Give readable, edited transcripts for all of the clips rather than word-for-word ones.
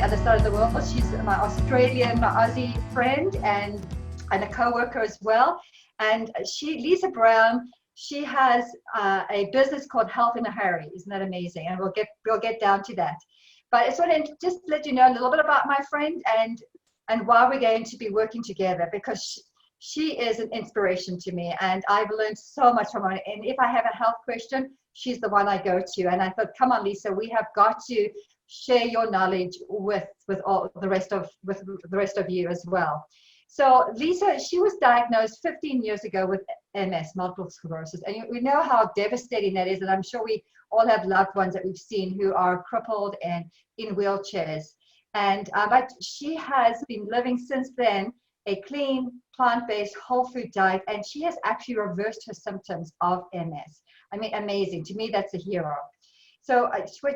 other side of the world. She's my Australian, my Aussie friend, and a co-worker as well. And Lisa Brown, she has a business called Health in a Hurry. Isn't that amazing? And we'll get down to that. But I just want to just let you know a little bit about my friend and why we're going to be working together, because she is an inspiration to me, and I've learned so much from her. And if I have a health question, she's the one I go to. And I thought, come on, Lisa, we have got to share your knowledge with all the rest of you as well. So Lisa, she was diagnosed 15 years ago with MS, multiple sclerosis, and we know how devastating that is. And I'm sure we all have loved ones that we've seen who are crippled and in wheelchairs. And but she has been living since then a clean, plant-based, whole food diet, and she has actually reversed her symptoms of MS. I mean, amazing. To me, that's a hero. So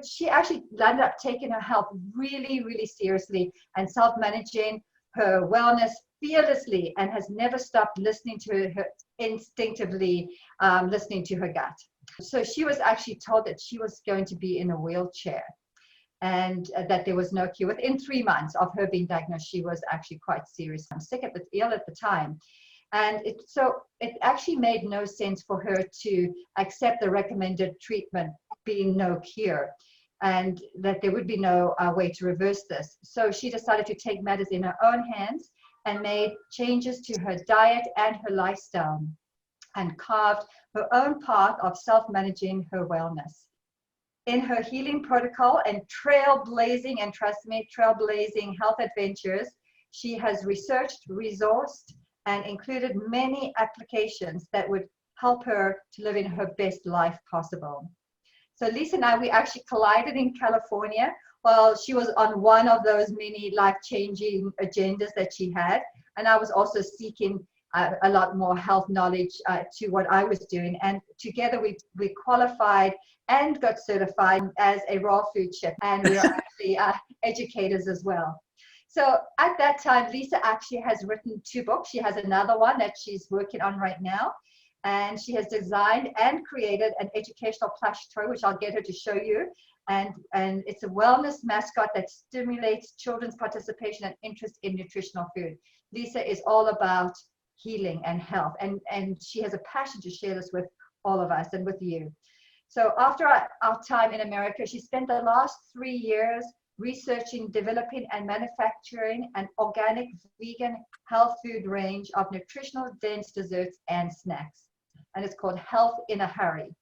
she actually landed up taking her health really, really seriously and self-managing her wellness fearlessly, and has never stopped listening to her instinctively, listening to her gut. So she was actually told that she was going to be in a wheelchair, and that there was no cure. Within 3 months of her being diagnosed, she was actually quite serious and ill at the time. And it actually made no sense for her to accept the recommended treatment being no cure, and that there would be no way to reverse this. So she decided to take matters in her own hands and made changes to her diet and her lifestyle, and carved her own path of self-managing her wellness. In her healing protocol and trailblazing, and trust me, trailblazing health adventures, she has researched, resourced, and included many applications that would help her to live in her best life possible. So Lisa and I, we actually collided in California while she was on one of those many life-changing agendas that she had. And I was also seeking a lot more health knowledge to what I was doing. And together we qualified and got certified as a raw food chef. And we are actually educators as well. So at that time, Lisa actually has written 2 books. She has another one that she's working on right now. And she has designed and created an educational plush toy, which I'll get her to show you. And it's a wellness mascot that stimulates children's participation and interest in nutritional food. Lisa is all about healing and health, and she has a passion to share this with all of us and with you. So after our time in America, she spent the last 3 years researching, developing, and manufacturing an organic, vegan, health food range of nutritional dense desserts and snacks. And it's called Health in a Hurry.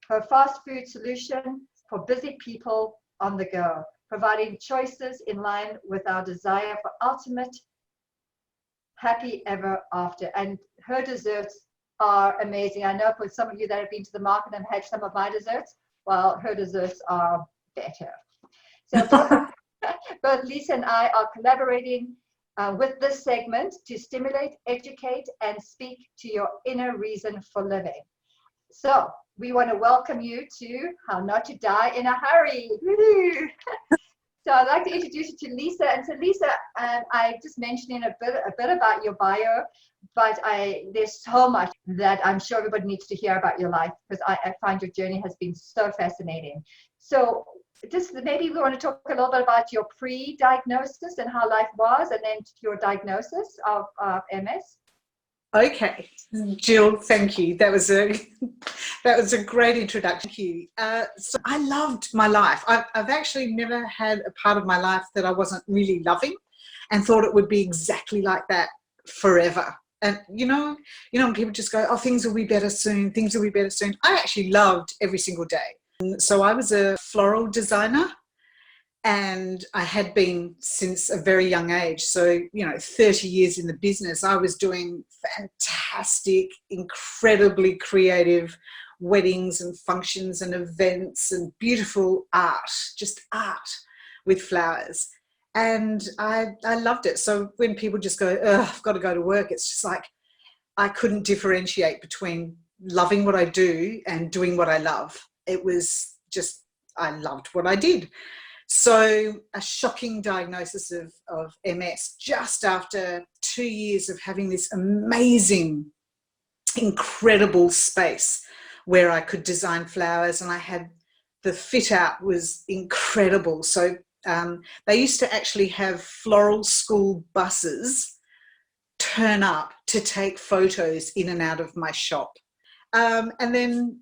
Her fast food solution for busy people on the go, providing choices in line with our desire for ultimate happy ever after. And her desserts are amazing. I know for some of you that have been to the market and had some of my desserts, well, her desserts are better. So both Lisa and I are collaborating with this segment to stimulate, educate, and speak to your inner reason for living. So we want to welcome you to How Not to Die in a Hurry. So I'd like to introduce you to Lisa. And so Lisa, I just mentioned a bit about your bio, but there's so much that I'm sure everybody needs to hear about your life, because I find your journey has been so fascinating. So just maybe we want to talk a little bit about your pre-diagnosis and how life was, and then your diagnosis of MS. Okay, Jill, thank you. That was a great introduction. Thank you. So I loved my life. I've actually never had a part of my life that I wasn't really loving, and thought it would be exactly like that forever. And you know, when people just go, oh, things will be better soon, things will be better soon. I actually loved every single day. So I was a floral designer, and I had been since a very young age. So, 30 years in the business, I was doing fantastic, incredibly creative weddings and functions and events and beautiful art, just art with flowers. And I loved it. So when people just go, oh, I've got to go to work, it's just like, I couldn't differentiate between loving what I do and doing what I love. It was just, I loved what I did. So a shocking diagnosis of MS just after 2 years of having this amazing, incredible space where I could design flowers, and I had the fit out was incredible. So They used to actually have floral school buses turn up to take photos in and out of my shop. And then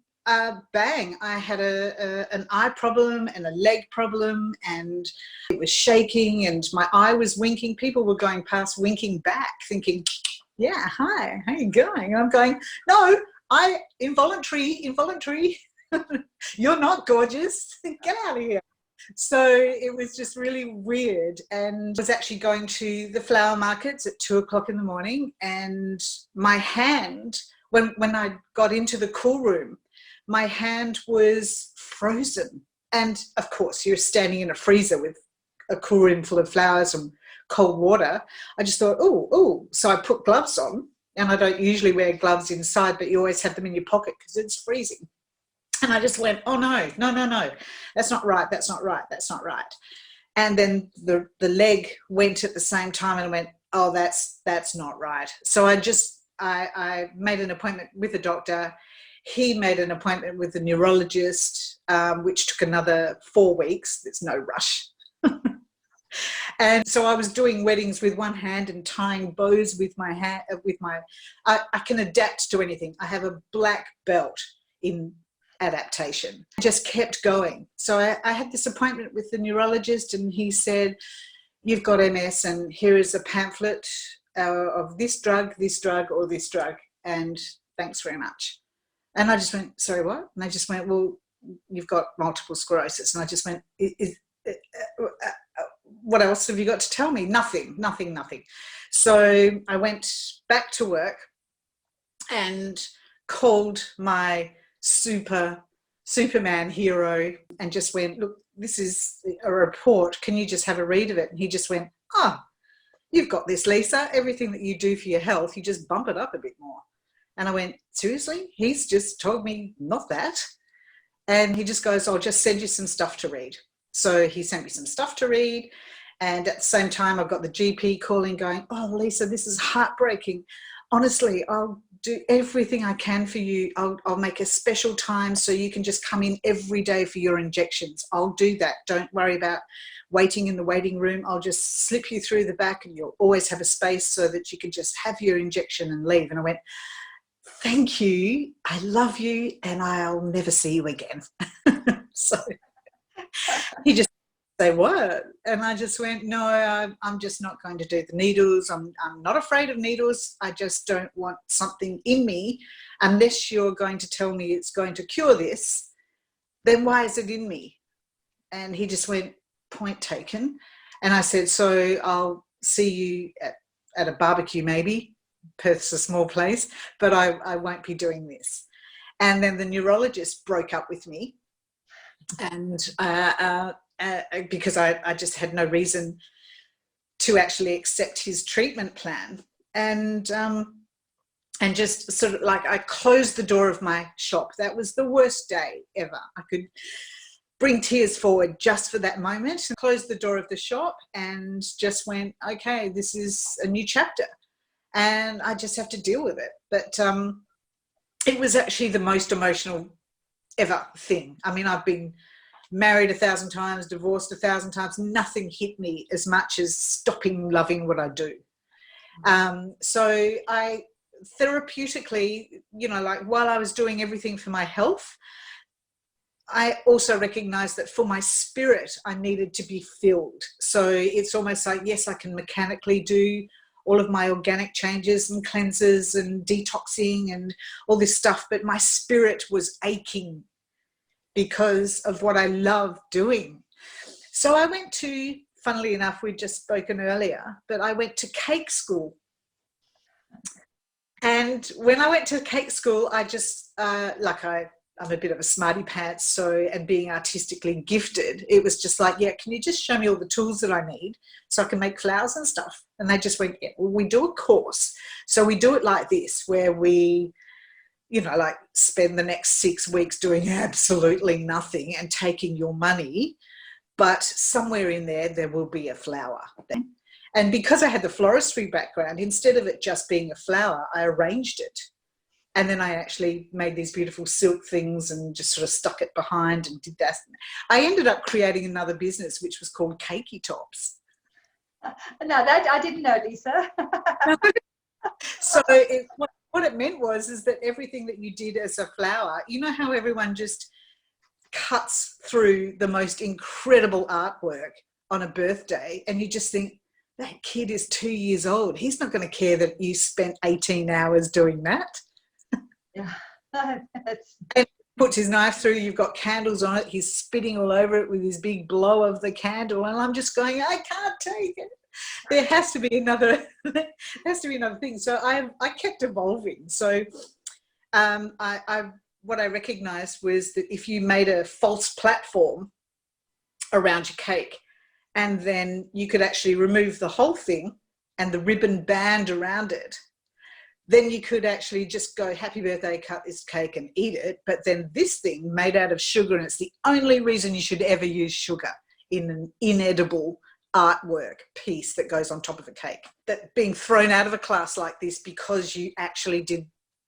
bang, I had an eye problem and a leg problem, and it was shaking and my eye was winking. People were going past winking back thinking, yeah, hi, how you going? And I'm going, no, involuntary, you're not gorgeous, get out of here. So it was just really weird, and I was actually going to the flower markets at 2 o'clock in the morning, and my hand, when I got into the cool room, my hand was frozen. And of course, you're standing in a freezer with a cool room full of flowers and cold water. I just thought, oh, so I put gloves on, and I don't usually wear gloves inside, but you always have them in your pocket because it's freezing. And I just went, oh no, that's not right, that's not right, that's not right. And then the leg went at the same time, and I went, oh, that's not right. So I made an appointment with the doctor. He made an appointment with the neurologist, which took another 4 weeks. There's no rush. And so I was doing weddings with one hand and tying bows with my hand. I can adapt to anything. I have a black belt in adaptation. I just kept going. So I had this appointment with the neurologist, and he said, you've got MS, and here is a pamphlet of this drug, or this drug, and thanks very much. And I just went, sorry, what? And they just went, well, you've got multiple sclerosis. And I just went, what else have you got to tell me? Nothing. So I went back to work and called my Superman hero and just went, look, this is a report. Can you just have a read of it? And he just went, you've got this, Lisa. Everything that you do for your health, you just bump it up a bit more. And I went, seriously? He's just told me not that. And he just goes, I'll just send you some stuff to read. So he sent me some stuff to read. And at the same time, I've got the GP calling going, oh, Lisa, this is heartbreaking. Honestly, I'll do everything I can for you. I'll make a special time so you can just come in every day for your injections. I'll do that. Don't worry about waiting in the waiting room. I'll just slip you through the back, and you'll always have a space so that you can just have your injection and leave. And I went, thank you, I love you, and I'll never see you again. So he just say, what? And I just went, no, I'm just not going to do the needles. I'm not afraid of needles. I just don't want something in me. Unless you're going to tell me it's going to cure this, then why is it in me? And he just went, point taken. And I said, so I'll see you at a barbecue maybe. Perth's a small place, but I won't be doing this. And then the neurologist broke up with me, and because I just had no reason to actually accept his treatment plan. And just sort of like, I closed the door of my shop. That was the worst day ever. I could bring tears forward just for that moment. I closed the door of the shop and just went, okay, this is a new chapter, and I just have to deal with it. But it was actually the most emotional ever thing. I mean, I've been married 1,000 times, divorced 1,000 times. Nothing hit me as much as stopping loving what I do. So I therapeutically, like while I was doing everything for my health, I also recognized that for my spirit, I needed to be filled. So it's almost like, yes, I can mechanically do all of my organic changes and cleanses and detoxing and all this stuff, but my spirit was aching because of what I love doing. So I went to, funnily enough, we'd just spoken earlier, but I went to cake school. And when I went to cake school, I just, I'm a bit of a smarty pants, so, and being artistically gifted, it was just like, yeah, can you just show me all the tools that I need so I can make flowers and stuff? And they just went, yeah, well, we do a course. So we do it like this, where we, like spend the next 6 weeks doing absolutely nothing and taking your money, but somewhere in there will be a flower. And because I had the floristry background, instead of it just being a flower, I arranged it. And then I actually made these beautiful silk things and just sort of stuck it behind and did that. I ended up creating another business, which was called Cakey Tops. No, that I didn't know, Lisa. So what it meant is that everything that you did as a flower, you know how everyone just cuts through the most incredible artwork on a birthday, and you just think, that kid is 2 years old. He's not going to care that you spent 18 hours doing that. Yeah. And puts his knife through, you've got candles on it, he's spitting all over it with his big blow of the candle, and I'm just going, I can't take it. There has to be another thing. So I kept evolving. So what I recognized was that if you made a false platform around your cake, and then you could actually remove the whole thing and the ribbon band around it, then you could actually just go, happy birthday, cut this cake and eat it. But then this thing made out of sugar, and it's the only reason you should ever use sugar in an inedible artwork piece that goes on top of a cake. That being thrown out of a class like this because you actually did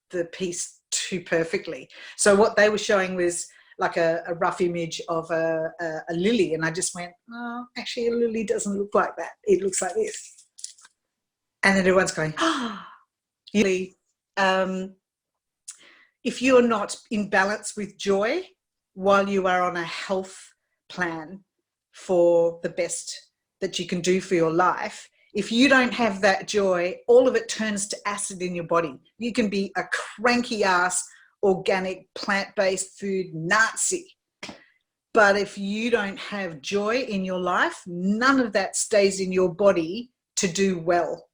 the piece too perfectly. So what they were showing was like a rough image of a lily, and I just went, oh, actually a lily doesn't look like that. It looks like this. And then everyone's going, oh, really? If you're not in balance with joy while you are on a health plan for the best that you can do for your life, if you don't have that joy, all of it turns to acid in your body. You can be a cranky ass, organic, plant-based food Nazi. But if you don't have joy in your life, none of that stays in your body to do well.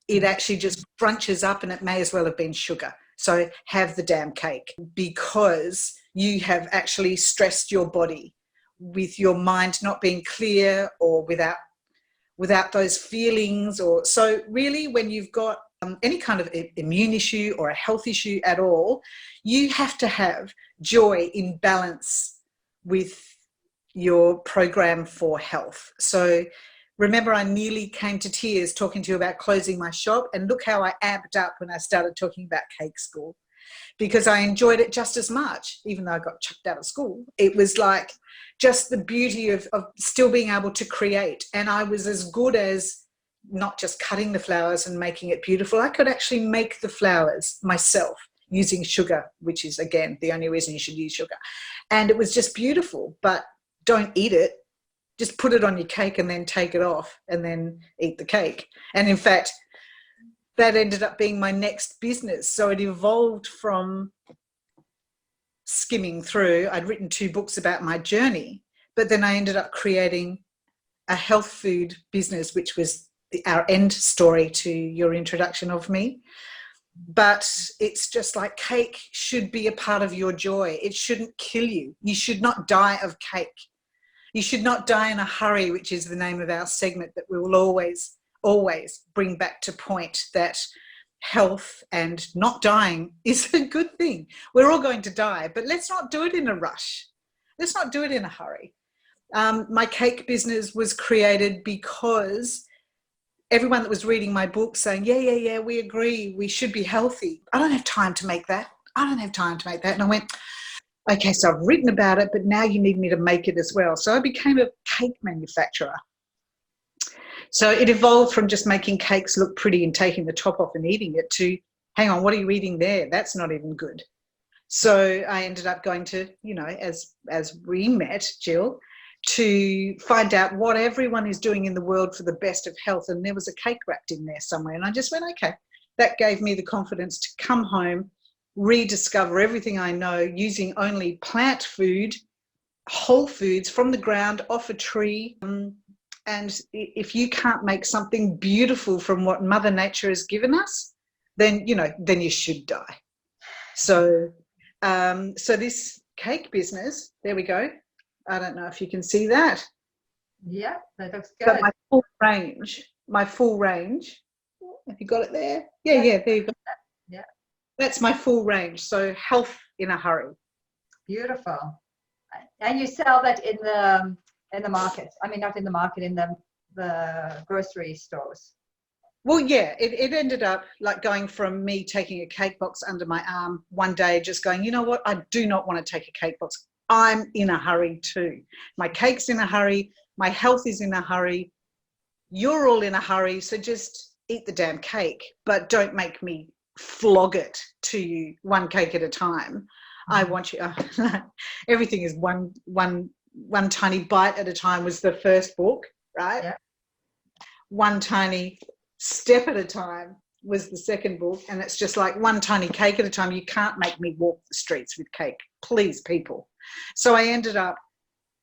It actually just crunches up, and it may as well have been sugar. So have the damn cake, because you have actually stressed your body with your mind not being clear or without those feelings. Or so really, when you've got any kind of immune issue or a health issue at all, you have to have joy in balance with your program for health. So remember, I nearly came to tears talking to you about closing my shop, and look how I amped up when I started talking about Cake School, because I enjoyed it just as much, even though I got chucked out of school. It was like just the beauty of still being able to create. And I was as good as not just cutting the flowers and making it beautiful. I could actually make the flowers myself using sugar, which is, again, the only reason you should use sugar. And it was just beautiful. But don't eat it. Just put it on your cake and then take it off and then eat the cake. And in fact, that ended up being my next business. So it evolved from skimming through. I'd written 2 books about my journey, but then I ended up creating a health food business, which was our end story to your introduction of me. But it's just like, cake should be a part of your joy. It shouldn't kill you. You should not die of cake. You should not die in a hurry, which is the name of our segment that we will always bring back to point that health and not dying is a good thing. We're all going to die, but let's not do it in a rush. Let's not do it in a hurry. My cake business was created because everyone that was reading my book saying, yeah, we agree, we should be healthy. I don't have time to make that. And I went, okay, so I've written about it, but now you need me to make it as well. So I became a cake manufacturer. So it evolved from just making cakes look pretty and taking the top off and eating it to, hang on, what are you eating there? That's not even good. So I ended up going to, as we met, Jill, to find out what everyone is doing in the world for the best of health. And there was a cake wrapped in there somewhere. And I just went, okay, that gave me the confidence to come home, rediscover everything I know using only plant food, whole foods from the ground, off a tree. And if you can't make something beautiful from what Mother Nature has given us, then you should die. So this cake business, there we go. I don't know if you can see that. Yeah, that looks good. But my full range. Have you got it there? Yeah, there you go. Yeah. That's my full range. So health in a hurry. Beautiful. And you sell that in the market. I mean, not in the market, in the grocery stores. Well, yeah, it ended up like going from me taking a cake box under my arm one day, just going, you know what, I do not want to take a cake box. I'm in a hurry too. My cake's in a hurry. My health is in a hurry. You're all in a hurry. So just eat the damn cake, but don't make me flog it to you one cake at a time. I want you, everything is one tiny bite at a time was the first book, right? Yeah. One tiny step at a time was the second book, and it's just like one tiny cake at a time. You can't make me walk the streets with cake, please, people. So I ended up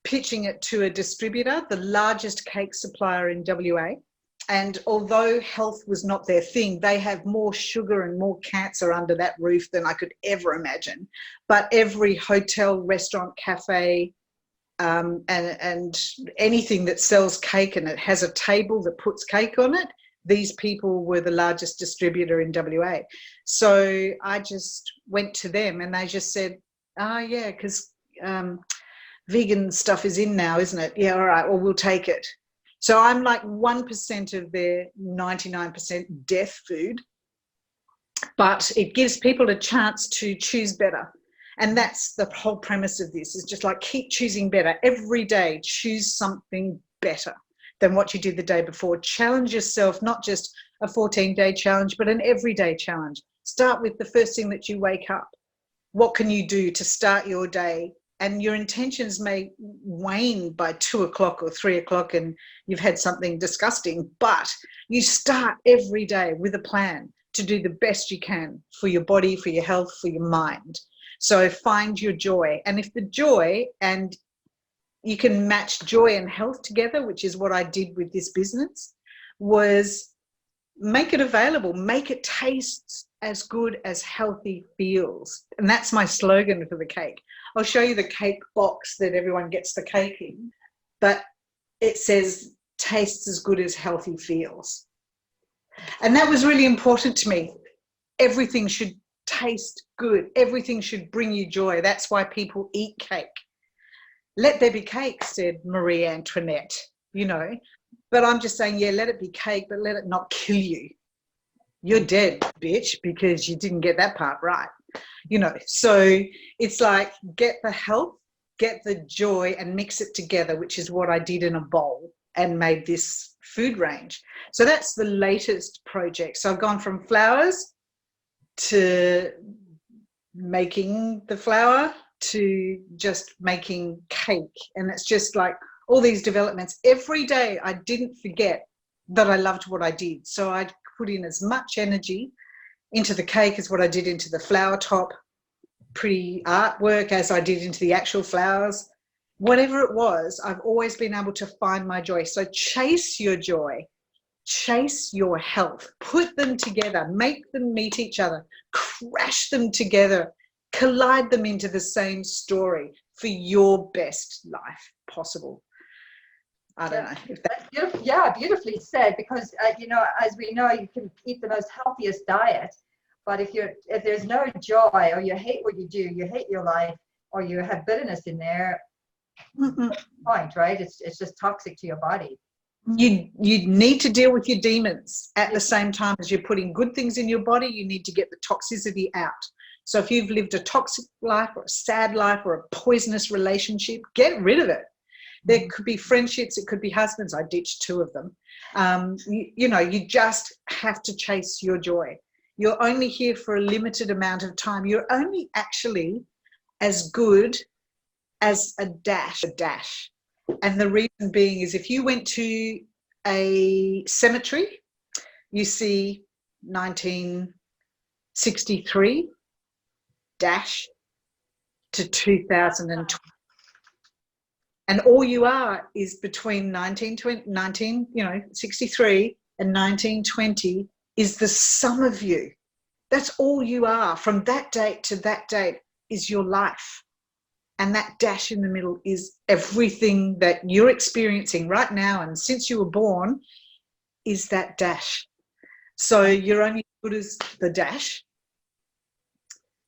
pitching it to a distributor, the largest cake supplier in WA. And although health was not their thing, they have more sugar and more cancer under that roof than I could ever imagine. But every hotel, restaurant, cafe, and anything that sells cake and it has a table that puts cake on it, these people were the largest distributor in WA. So I just went to them and they just said, oh yeah, because vegan stuff is in now, isn't it? Yeah, all right, well, we'll take it. So I'm like 1% of their 99% death food, but it gives people a chance to choose better. And that's the whole premise of this, is just like keep choosing better. Every day, choose something better than what you did the day before. Challenge yourself, not just a 14-day challenge, but an everyday challenge. Start with the first thing that you wake up. What can you do to start your day? And your intentions may wane by 2 o'clock or 3 o'clock and you've had something disgusting, but you start every day with a plan to do the best you can for your body, for your health, for your mind. So find your joy. And if the joy, and you can match joy and health together, which is what I did with this business, was make it available, make it taste as good as healthy feels. And that's my slogan for the cake. I'll show you the cake box that everyone gets the cake in, but it says tastes as good as healthy feels. And that was really important to me. Everything should taste good. Everything should bring you joy. That's why people eat cake. Let there be cake, said Marie Antoinette, you know. But I'm just saying, yeah, let it be cake, but let it not kill you. You're dead, bitch, because you didn't get that part right. You know, so it's like get the health, get the joy and mix it together, which is what I did in a bowl and made this food range. So that's the latest project. So I've gone from flowers to making the flour to just making cake. And it's just like all these developments. Every day I didn't forget that I loved what I did. So I put in as much energy into the cake as what I did into the flower top, pretty artwork as I did into the actual flowers. Whatever it was, I've always been able to find my joy. So chase your joy, chase your health, put them together, make them meet each other, crash them together, collide them into the same story for your best life possible. I don't know if that's beautiful. Yeah, beautifully said, because you know, as we know, you can eat the most healthiest diet, but if there's no joy, or you hate what you do, you hate your life, or you have bitterness in there, point, right? It's just toxic to your body. You need to deal with your demons at the same time as you're putting good things in your body. You need to get the toxicity out. So if you've lived a toxic life or a sad life or a poisonous relationship, get rid of it. There could be friendships, it could be husbands. I ditched 2 of them. You know, you just have to chase your joy. You're only here for a limited amount of time. You're only actually as good as a dash. And the reason being is if you went to a cemetery, you see 1963 dash to 2020. And all you are is between 1963 and 1920 is the sum of you. That's all you are. From that date to that date is your life. And that dash in the middle is everything that you're experiencing right now and since you were born is that dash. So you're only as good as the dash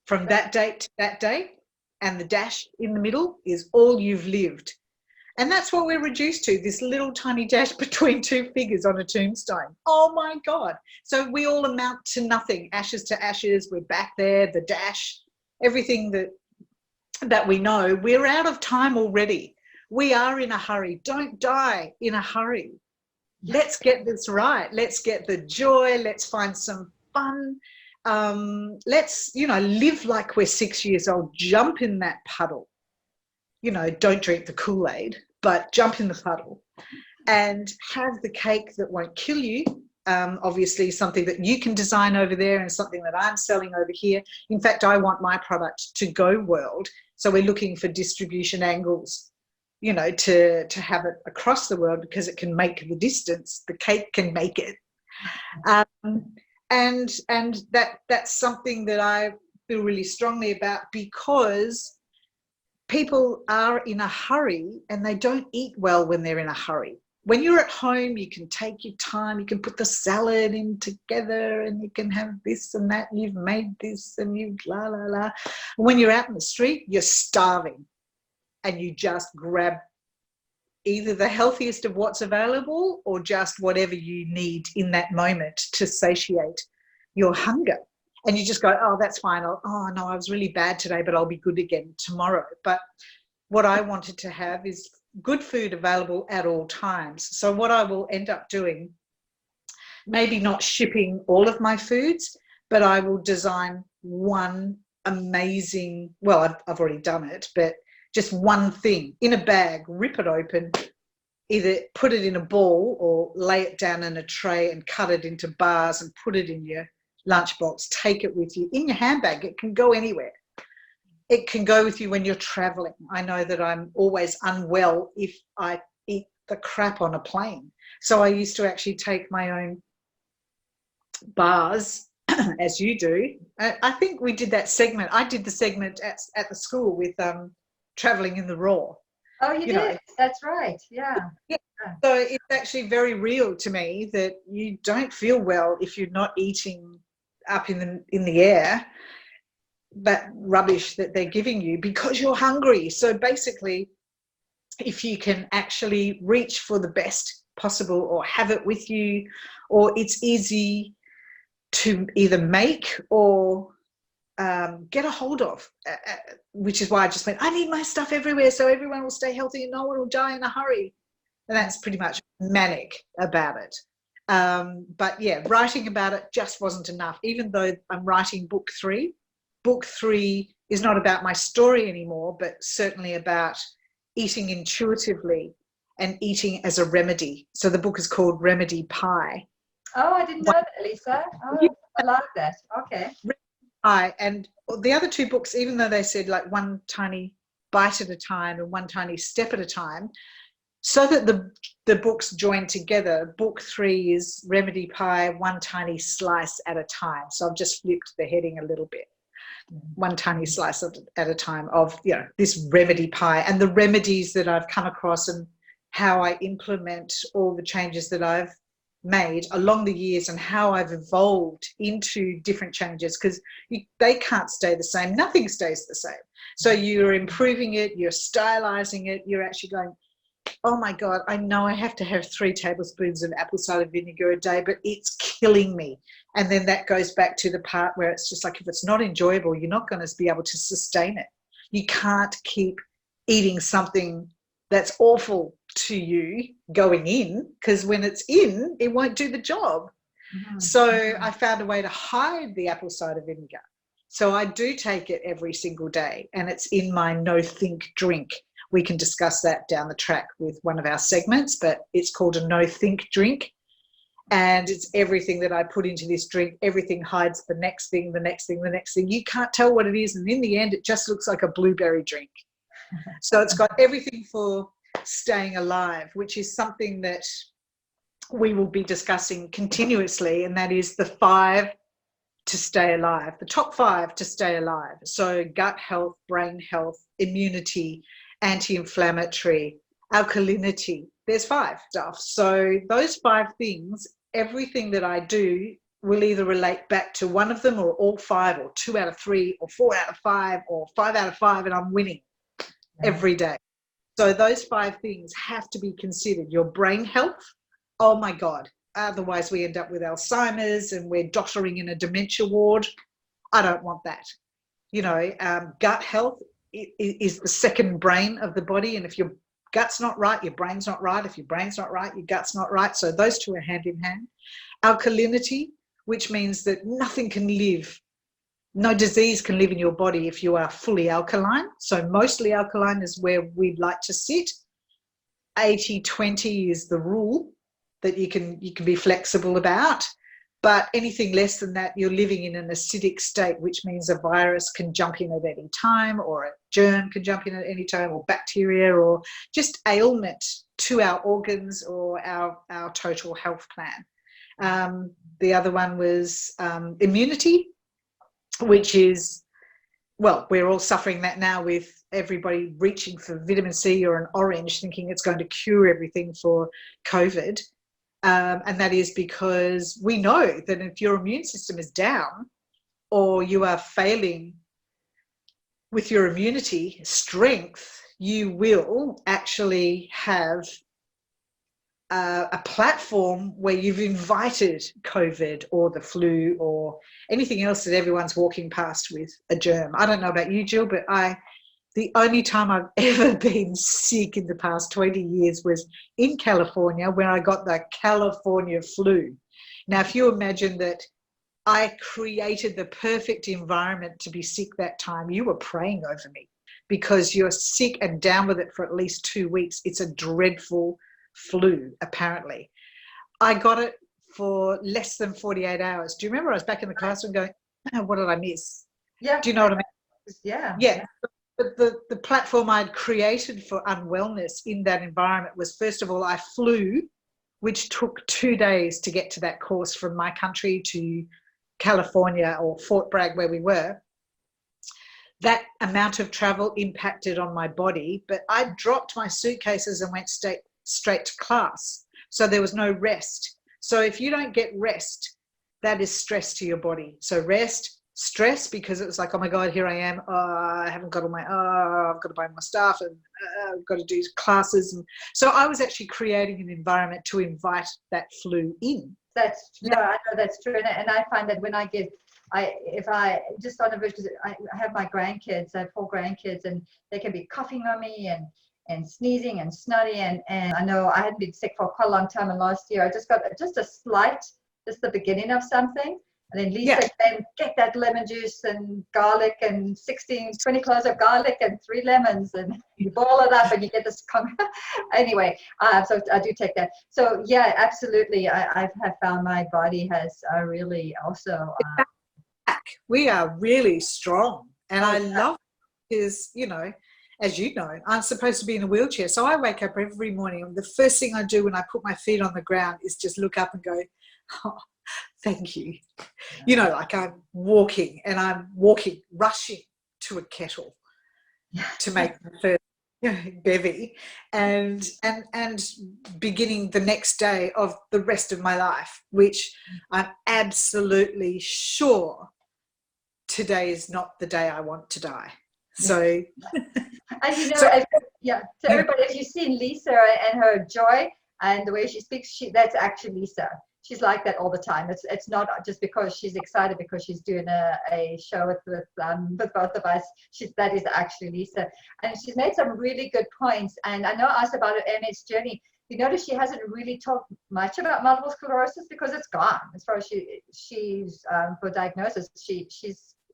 from that date to that date, and the dash in the middle is all you've lived. And that's what we're reduced to, this little tiny dash between two figures on a tombstone. Oh my God. So we all amount to nothing, ashes to ashes. We're back there, the dash, everything that we know. We're out of time already. We are in a hurry. Don't die in a hurry. Let's get this right. Let's get the joy. Let's find some fun. Let's, live like we're 6 years old. Jump in that puddle. Don't drink the Kool-Aid, but jump in the puddle and have the cake that won't kill you. Obviously something that you can design over there and something that I'm selling over here. In fact, I want my product to go world. So we're looking for distribution angles, to have it across the world, because it can make the distance. The cake can make it. And that's something that I feel really strongly about, because people are in a hurry and they don't eat well when they're in a hurry. When you're at home, you can take your time, you can put the salad in together and you can have this and that, and you've made this and you la, la, la. When you're out in the street, you're starving and you just grab either the healthiest of what's available or just whatever you need in that moment to satiate your hunger. And you just go, oh, that's fine. Oh, no, I was really bad today, but I'll be good again tomorrow. But what I wanted to have is good food available at all times. So what I will end up doing, maybe not shipping all of my foods, but I will design one amazing, well, I've already done it, but just one thing in a bag, rip it open, either put it in a ball or lay it down in a tray and cut it into bars and put it in your lunchbox. Take it with you in your handbag. It can go anywhere. It can go with you when you're traveling. I know that I'm always unwell if I eat the crap on a plane. So I used to actually take my own bars, as you do. I think we did that segment. I did the segment at the school with traveling in the raw. Oh, you did? That's right. Yeah. So it's actually very real to me that you don't feel well if you're not eating up in the air that rubbish that they're giving you, because you're hungry. So basically, if you can actually reach for the best possible or have it with you, or it's easy to either make or get a hold of, which is why I just went, I need my stuff everywhere so everyone will stay healthy and no one will die in a hurry. And that's pretty much manic about it. But yeah, writing about it just wasn't enough. Even though I'm writing book 3, book 3 is not about my story anymore, but certainly about eating intuitively and eating as a remedy. So the book is called Remedy Pie. Oh, I didn't know that, Lisa. Oh, I love that. Okay. Pie. And the other 2 books, even though they said like one tiny bite at a time and one tiny step at a time, so that the books join together, book 3 is Remedy Pie, one tiny slice at a time. So I've just flipped the heading a little bit. One tiny slice at a time of, this remedy pie, and the remedies that I've come across and how I implement all the changes that I've made along the years and how I've evolved into different changes, because they can't stay the same. Nothing stays the same. So you're improving it, you're stylizing it, you're actually going, oh my God, I know I have to have 3 tablespoons of apple cider vinegar a day, but it's killing me. And then that goes back to the part where it's just like, if it's not enjoyable, you're not going to be able to sustain it. You can't keep eating something that's awful to you going in, because when it's in, it won't do the job. Mm-hmm. So I found a way to hide the apple cider vinegar. So I do take it every single day, and it's in my No Think drink. We can discuss that down the track with one of our segments, but it's called a No Think drink. And it's everything that I put into this drink. Everything hides the next thing, the next thing, the next thing. You can't tell what it is. And in the end, it just looks like a blueberry drink. So it's got everything for staying alive, which is something that we will be discussing continuously. And that is the 5 to stay alive, the top 5 to stay alive. So gut health, brain health, immunity, anti-inflammatory, alkalinity. There's 5 stuff. So those 5 things, everything that I do will either relate back to one of them or all 5 or 2 out of 3 or 4 out of 5 or 5 out of 5, and I'm winning every day. So those 5 things have to be considered. Your brain health, oh my God. Otherwise we end up with Alzheimer's and we're dottering in a dementia ward. I don't want that. Gut health is the second brain of the body. And if your gut's not right, your brain's not right. If your brain's not right, your gut's not right. So those 2 are hand in hand. Alkalinity, which means that nothing can live, no disease can live in your body if you are fully alkaline. So mostly alkaline is where we'd like to sit. 80-20 is the rule that you can be flexible about. But anything less than that, you're living in an acidic state, which means a virus can jump in at any time, or a germ can jump in at any time, or bacteria, or just ailment to our organs or our total health plan. The other one was immunity, which is, well, we're all suffering that now with everybody reaching for vitamin C or an orange, thinking it's going to cure everything for COVID. And that is because we know that if your immune system is down or you are failing with your immunity strength, you will actually have a platform where you've invited COVID or the flu or anything else that everyone's walking past with a germ. I don't know about you, Jill, but the only time I've ever been sick in the past 20 years was in California when I got the California flu. Now, if you imagine that I created the perfect environment to be sick that time, you were praying over me because you're sick and down with it for at least 2 weeks. It's a dreadful flu, apparently. I got it for less than 48 hours. Do you remember I was back in the classroom going, oh, what did I miss? Yeah. Do you know what I mean? Yeah. Yeah. But the platform I'd created for unwellness in that environment was, first of all, I flew, which took 2 days to get to that course from my country to California or Fort Bragg where we were. That amount of travel impacted on my body, but I dropped my suitcases and went straight to class. So there was no rest. So if you don't get rest, that is stress to your body. So rest, stress, because it was like, oh my God, here I am. I haven't got all my, I've got to buy my stuff and I've got to do classes. And so I was actually creating an environment to invite that flu in. I know that's true. And I find that when if I just on a because I have my grandkids, I have 4 grandkids, and they can be coughing on me and sneezing and snotty. And I know I hadn't been sick for quite a long time. And last year I just got just the beginning of something. And then Lisa can get that lemon juice and garlic and 20 cloves of garlic and 3 lemons, and you boil it up and you get this. Anyway, so I do take that. So yeah, absolutely. I have found my body has really also. We are really strong, and I love is as you know, I'm supposed to be in a wheelchair, so I wake up every morning and the first thing I do when I put my feet on the ground is just look up and go, oh, thank you. Like I'm walking, rushing to a kettle to make the first bevy and beginning the next day of the rest of my life, which I'm absolutely sure today is not the day I want to die. So and so everybody, if you've seen Lisa and her joy and the way she speaks, that's actually Lisa. She's like that all the time. It's not just because she's excited because she's doing a show with both of us. That is actually Lisa, and she's made some really good points. And I know I asked about her MS journey. You notice she hasn't really talked much about multiple sclerosis because it's gone. As far as she's for diagnosis,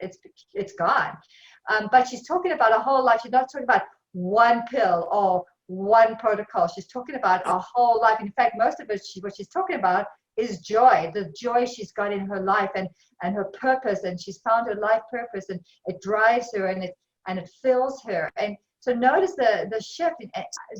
it's gone. But she's talking about a whole life. She's not talking about one pill or one protocol. She's talking about a whole life. In fact, most of it, what she's talking about is joy, the joy she's got in her life and her purpose, and she's found her life purpose, and it drives her and it fills her. And so notice the shift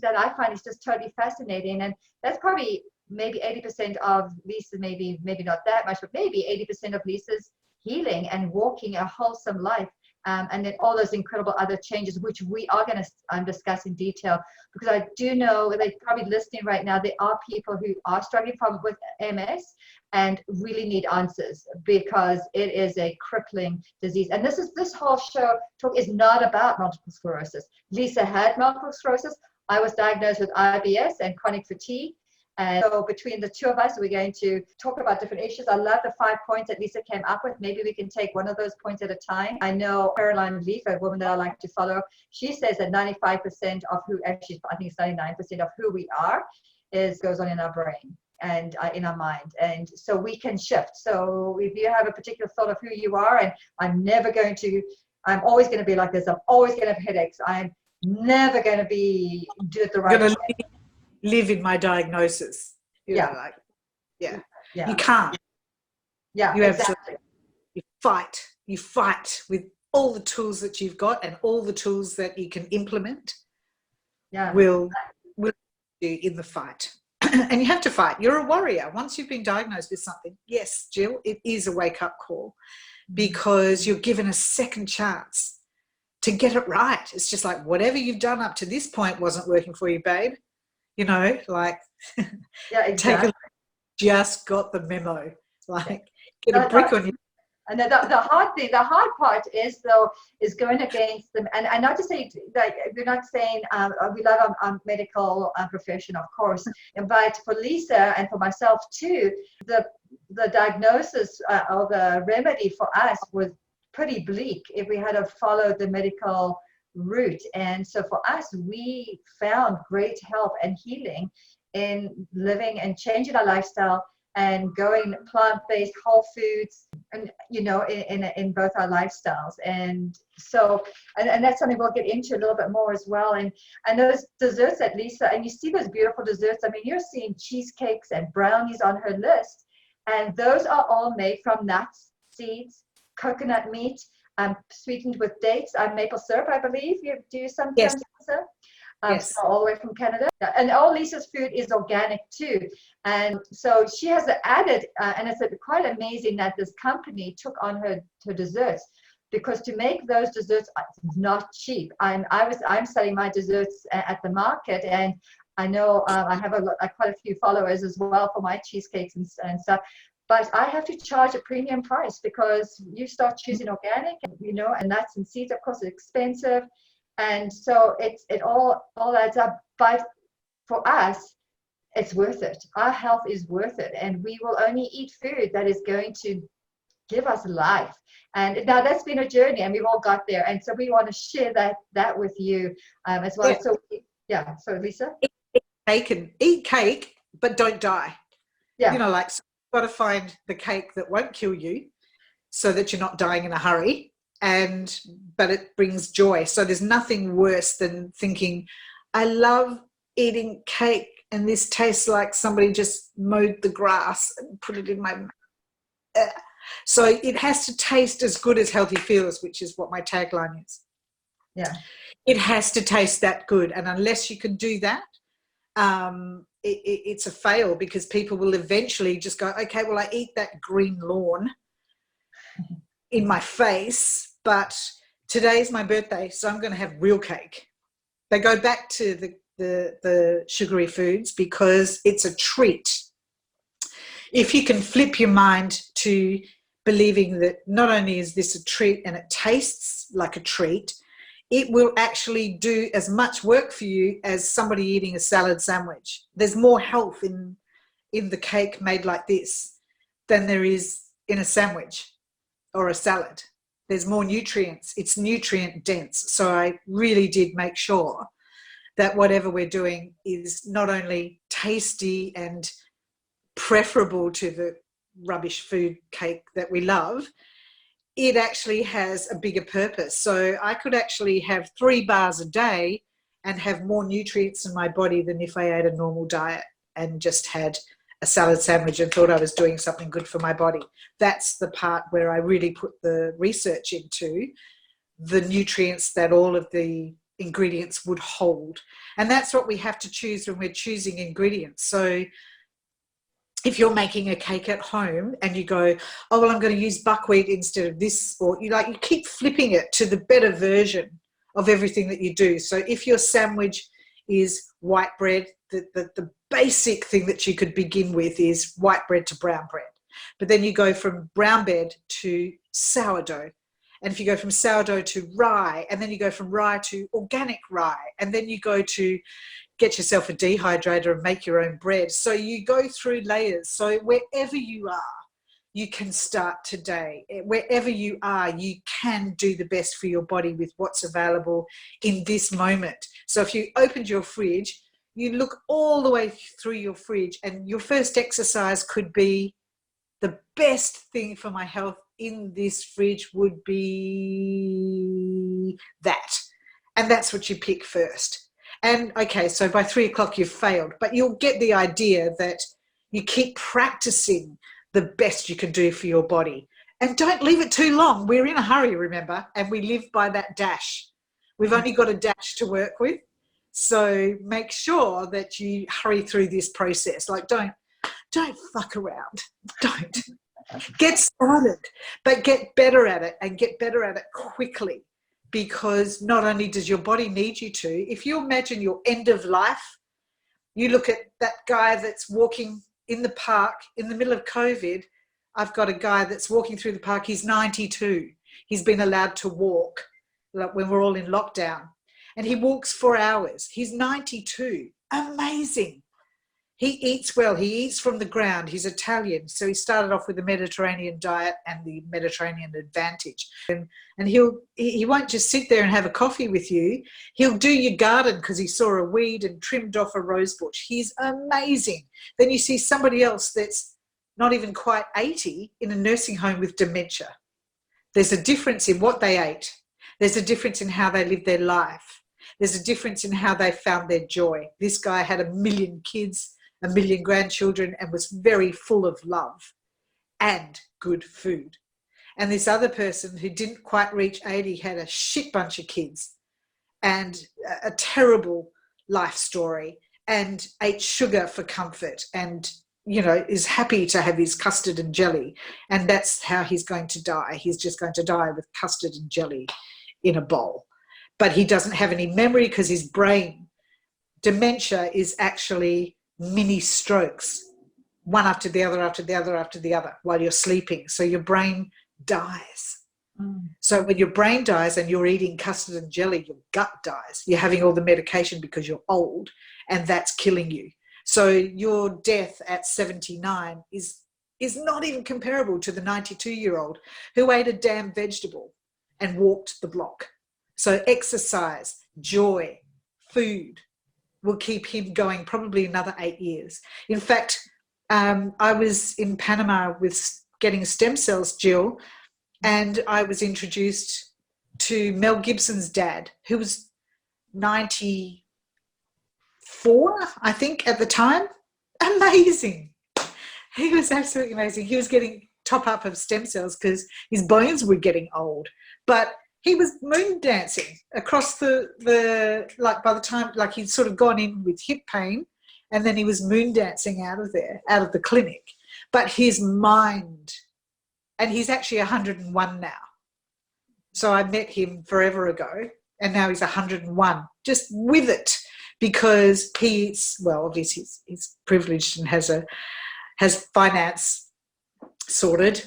that I find is just totally fascinating. And that's probably maybe 80% of Lisa, maybe not that much, but maybe 80% of Lisa's healing and walking a wholesome life. And then all those incredible other changes, which we are going to discuss in detail, because I do know they're probably listening right now. There are people who are struggling with MS and really need answers because it is a crippling disease. And this whole show talk is not about multiple sclerosis. Lisa had multiple sclerosis. I was diagnosed with IBS and chronic fatigue. And so between the two of us, we're going to talk about different issues. I love the 5 points that Lisa came up with. Maybe we can take one of those points at a time. I know Caroline Leaf, a woman that I like to follow, she says that 95% of who, actually, I think it's 99% of who we are goes on in our brain and in our mind. And so we can shift. So if you have a particular thought of who you are, and I'm always going to be like this, I'm always going to have headaches, I'm never going to do it the right way. Live in my diagnosis. You know, like, yeah. You can't. Yeah, you exactly. You fight with all the tools that you've got, and all the tools that you can implement will do in the fight. And you have to fight. You're a warrior. Once you've been diagnosed with something, yes, Jill, it is a wake-up call, because you're given a second chance to get it right. It's just like, whatever you've done up to this point wasn't working for you, babe. You know, like, exactly. Just got the memo. Like, get a brick on you. And the hard part is, though, is going against them. And not to say, like, we're not saying we love our medical profession, of course, but for Lisa and for myself too, the diagnosis or the remedy for us was pretty bleak if we had to follow the medical route. And so for us, we found great help and healing in living and changing our lifestyle and going plant-based, whole foods, and in both our lifestyles. And so, and that's something we'll get into a little bit more as well. And those desserts that Lisa, and you see those beautiful desserts. I mean, you're seeing cheesecakes and brownies on her list, and those are all made from nuts, seeds, coconut meat, sweetened with dates, maple syrup, I believe you do sometimes. Yes. Lisa? Yes. So all the way from Canada. And all Lisa's food is organic too. And so she has added, and it's quite amazing that this company took on her desserts, because to make those desserts is not cheap. I'm selling my desserts at the market, and I know I have quite a few followers as well for my cheesecakes and stuff. But I have to charge a premium price, because you start choosing organic, and nuts and seeds, of course, are expensive. And so it all adds up. But for us, it's worth it. Our health is worth it. And we will only eat food that is going to give us life. And now that's been a journey, and we've all got there. And so we want to share that with you as well. Yeah. So Lisa? Eat cake, but don't die. Yeah. Like, got to find the cake that won't kill you, so that you're not dying in a hurry, but it brings joy. So there's nothing worse than thinking, I love eating cake and this tastes like somebody just mowed the grass and put it in my mouth. So it has to taste as good as healthy feels, which is what my tagline is. Yeah. It has to taste that good, and unless you can do that, it's a fail, because people will eventually just go, okay, well, I eat that green lawn in my face, but today's my birthday, so I'm going to have real cake. They go back to the sugary foods because it's a treat. If you can flip your mind to believing that not only is this a treat and it tastes like a treat, it will actually do as much work for you as somebody eating a salad sandwich. There's more health in the cake made like this than there is in a sandwich or a salad. There's more nutrients. It's nutrient dense. So I really did make sure that whatever we're doing is not only tasty and preferable to the rubbish food cake that we love, it actually has a bigger purpose. So I could actually have 3 bars a day and have more nutrients in my body than if I ate a normal diet and just had a salad sandwich and thought I was doing something good for my body. That's the part where I really put the research into the nutrients that all of the ingredients would hold. And that's what we have to choose when we're choosing ingredients. So if you're making a cake at home and you go, oh, well, I'm going to use buckwheat instead of this, or you keep flipping it to the better version of everything that you do. So if your sandwich is white bread, the basic thing that you could begin with is white bread to brown bread. But then you go from brown bread to sourdough. And if you go from sourdough to rye, and then you go from rye to organic rye, and then you go to get yourself a dehydrator and make your own bread. So you go through layers. So wherever you are, you can start today. Wherever you are, you can do the best for your body with what's available in this moment. So if you opened your fridge, you look all the way through your fridge, and your first exercise could be, the best thing for my health in this fridge would be that. And that's what you pick first. And okay, so by 3 o'clock you've failed, but you'll get the idea that you keep practicing the best you can do for your body. And don't leave it too long. We're in a hurry, remember, and we live by that dash. We've only got a dash to work with. So make sure that you hurry through this process. Like, don't fuck around. Don't. Get started, but get better at it, and get better at it quickly, because not only does your body need you to, if you imagine your end of life, you look at that guy that's walking in the park in the middle of COVID. I've got a guy that's walking through the park. He's 92. He's been allowed to walk, like when we're all in lockdown, and he walks for hours. He's 92. Amazing. He eats well. He eats from the ground. He's Italian. So he started off with the Mediterranean diet and the Mediterranean advantage. And he won't just sit there and have a coffee with you. He'll do your garden because he saw a weed and trimmed off a rose bush. He's amazing. Then you see somebody else that's not even quite 80 in a nursing home with dementia. There's a difference in what they ate. There's a difference in how they lived their life. There's a difference in how they found their joy. This guy had 1 million kids, 1 million grandchildren, and was very full of love and good food. And this other person who didn't quite reach 80 had a shit bunch of kids and a terrible life story, and ate sugar for comfort, and, you know, is happy to have his custard and jelly. And that's how he's going to die. He's just going to die with custard and jelly in a bowl. But he doesn't have any memory because his brain, dementia is actually mini strokes, one after the other, after the other, after the other, while you're sleeping. So your brain dies. So when your brain dies and you're eating custard and jelly, your gut dies. You're having all the medication because you're old, and that's killing you. So your death at 79 is not even comparable to the 92-year-old who ate a damn vegetable and walked the block. So exercise, joy, food will keep him going probably another 8 years. In fact, I was in Panama with getting stem cells, Jill, and I was introduced to Mel Gibson's dad, who was 94, I think, at the time. Amazing. He was absolutely amazing. He was getting top up of stem cells because his bones were getting old. But he was moon dancing across the like, by the time, like, he'd sort of gone in with hip pain, and then he was moon dancing out of there, out of the clinic. But his mind, and he's actually 101 now. So I met him forever ago, and now he's 101, just with it, because he's, well, obviously he's privileged and has finance sorted,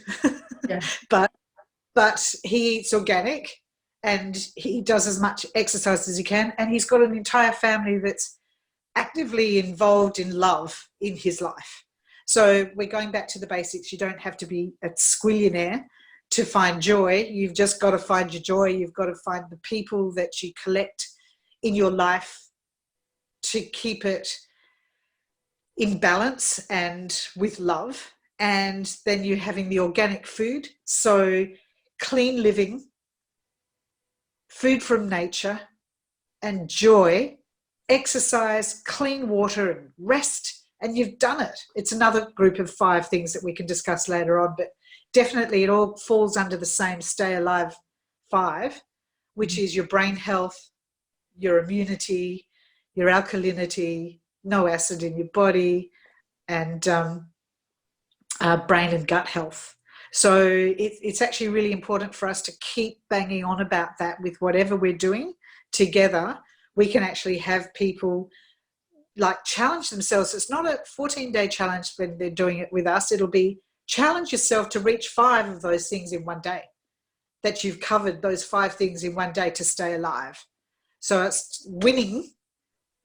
yeah. but he eats organic, and he does as much exercise as he can, and he's got an entire family that's actively involved in love in his life. So we're going back to the basics. You don't have to be a squillionaire to find joy. You've just got to find your joy. You've got to find the people that you collect in your life to keep it in balance and with love. And then you're having the organic food. So clean living, food from nature, and joy, exercise, clean water, and rest. And you've done it. It's another group of 5 things that we can discuss later on, but definitely it all falls under the same Stay Alive 5, which is your brain health, your immunity, your alkalinity, no acid in your body, and brain and gut health. So it's actually really important for us to keep banging on about that with whatever we're doing together. We can actually have people like challenge themselves. It's not a 14-day challenge when they're doing it with us. It'll be challenge yourself to reach 5 of those things in one day. that you've covered those 5 things in one day to stay alive. So it's winning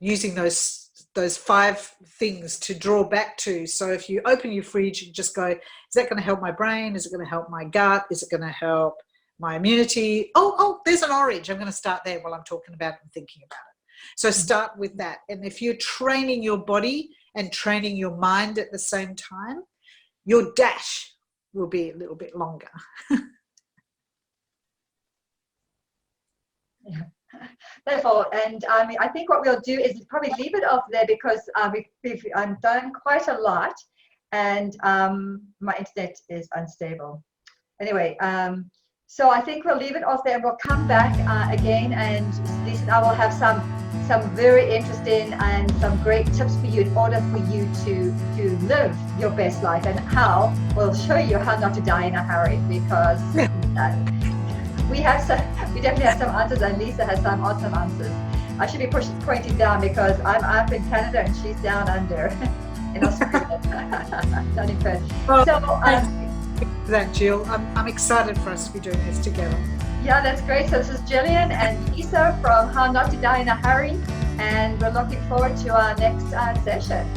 using those 5 things to draw back to. So if you open your fridge and just go, is that going to help my brain? Is it going to help my gut? Is it going to help my immunity? Oh, there's an orange. I'm going to start there while I'm talking about it and thinking about it. So start with that. And if you're training your body and training your mind at the same time, your dash will be a little bit longer. Yeah. Therefore, and I think what we'll do is probably leave it off there because we've done quite a lot, and my internet is unstable. Anyway, so I think we'll leave it off there. We'll come back again, and Lisa and I will have some very interesting and some great tips for you in order for you to live your best life, and how we'll show you how not to die in a hurry, because we definitely have some answers, and Lisa has some awesome answers. I should be pointing down because I'm up in Canada and she's down under in Australia. Down in Perth. Well, So that, Jill. I'm excited for us to be doing this together. yeah, that's great. So this is Jillian and Lisa from How Not to Die in a Hurry, and we're looking forward to our next session.